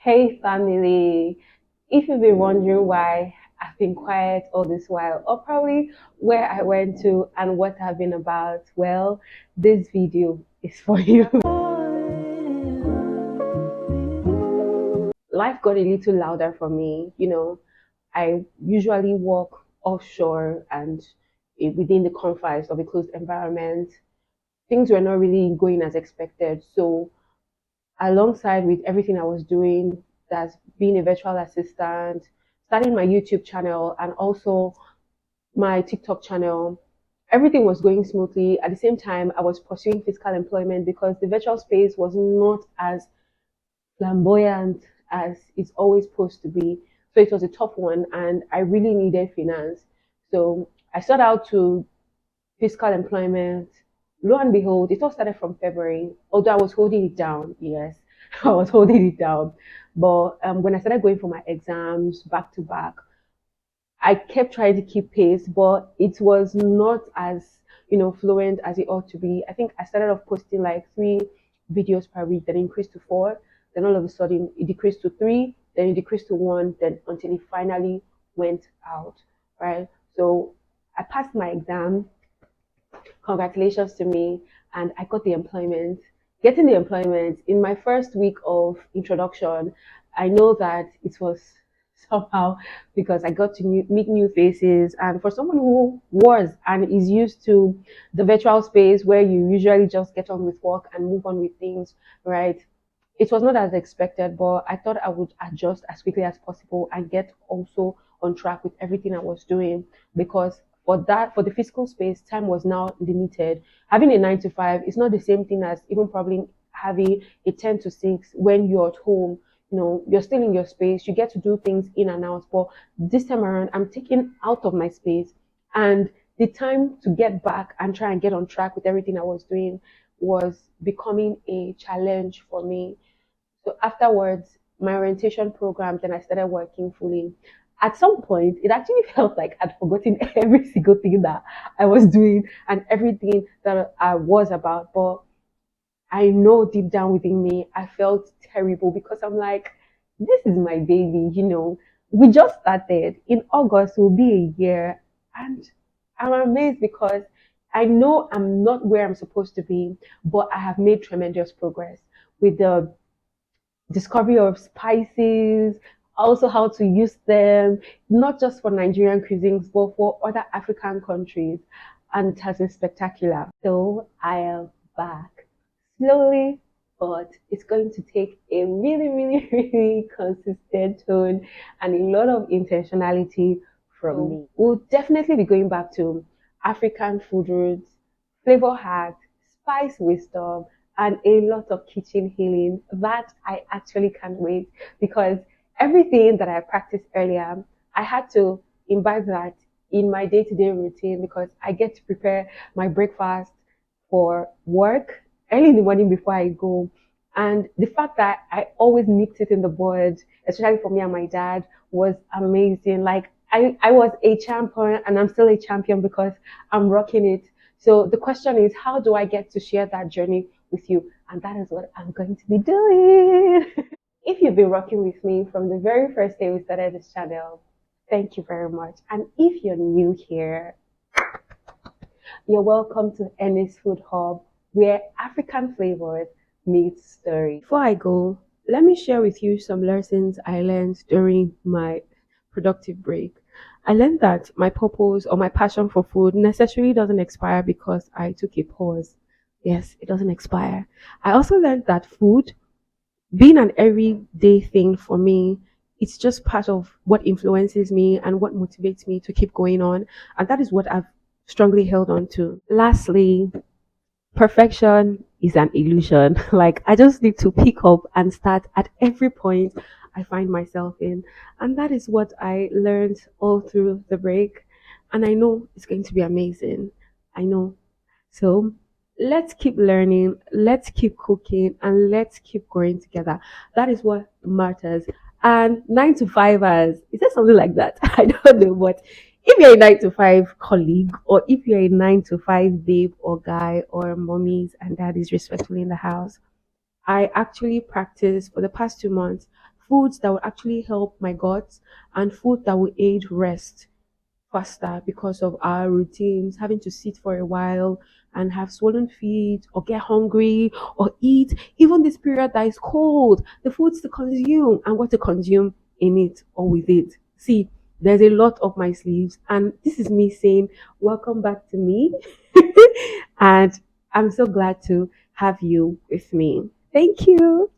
Hey family, if you've been wondering why I've been quiet all this while, or probably where I went to and what I've been about, well, this video is for you. Life got a little louder for me. I usually work offshore and within the confines of a closed environment. Things were not really going as expected. So alongside with everything I was doing, that's being a virtual assistant, starting my YouTube channel and also my TikTok channel, everything was going smoothly. At the same time, I was pursuing physical employment because the virtual space was not as flamboyant as it's always supposed to be. So it was a tough one and I really needed finance. So I sought out to physical employment. Lo and behold, it all started from February. Although I was holding it down, yes, I was holding it down. But when I started going for my exams back to back, I kept trying to keep pace, but it was not as fluent as it ought to be. I think I started off posting like 3 videos per week, then increased to 4, then all of a sudden it decreased to 3, then it decreased to 1, then until it finally went out, right? So I passed my exam. Congratulations to me, and I got the employment. Getting the employment in my first week of introduction, I know that it was somehow because I got to meet new faces. And for someone who was and is used to the virtual space where you usually just get on with work and move on with things, right? It was not as expected, but I thought I would adjust as quickly as possible and get also on track with everything I was doing because for the physical space, time was now limited. Having a 9 to 5 is not the same thing as even probably having a 10 to 6 when you're at home. You're still in your space, you get to do things in and out. But this time around, I'm taken out of my space, and the time to get back and try and get on track with everything I was doing was becoming a challenge for me. So afterwards, my orientation program, then I started working fully. At some point, it actually felt like I'd forgotten every single thing that I was doing and everything that I was about. But I know deep down within me, I felt terrible because I'm like, this is my baby. We just started. In August will be a year. And I'm amazed because I know I'm not where I'm supposed to be, but I have made tremendous progress with the discovery of spices, also how to use them, not just for Nigerian cuisines, but for other African countries. And it has been spectacular. So I am back slowly, but it's going to take a really, really, really consistent tone and a lot of intentionality from me. We'll definitely be going back to African food roots, flavor hacks, spice wisdom, and a lot of kitchen healing that I actually can't wait because everything that I practiced earlier, I had to imbibe that in my day-to-day routine because I get to prepare my breakfast for work early in the morning before I go. And the fact that I always nipped it in the bud, especially for me and my dad, was amazing. Like I was a champion and I'm still a champion because I'm rocking it. So the question is, how do I get to share that journey with you? And that is what I'm going to be doing. If you've been rocking with me from the very first day we started this channel, thank you very much. And if you're new here, you're welcome to Ennis Food Hub, where African flavors meet story. Before I go, let me share with you some lessons I learned during my productive break. I learned that my purpose or my passion for food necessarily doesn't expire because I took a pause. Yes, it doesn't expire. I also learned that food, being an everyday thing for me, it's just part of what influences me and what motivates me to keep going on. And that is what I've strongly held on to. Lastly, perfection is an illusion. Like, I just need to pick up and start at every point I find myself in. And that is what I learned all through the break. And I know it's going to be amazing. I know. So let's keep learning, let's keep cooking, and let's keep growing together. That is what matters. And 9 to 5ers, is there something like that? I don't know, but if you're a 9 to 5 colleague, or if you're a 9 to 5 babe or guy, or mommies and daddies respectfully in the house, I actually practiced for the past 2 months foods that will actually help my guts, and food that will aid rest faster because of our routines, having to sit for a while and have swollen feet or get hungry or eat. Even this period that is cold, the foods to consume and what to consume in it or with it. See, there's a lot up my sleeves, and this is me saying, welcome back to me. And I'm so glad to have you with me. Thank you.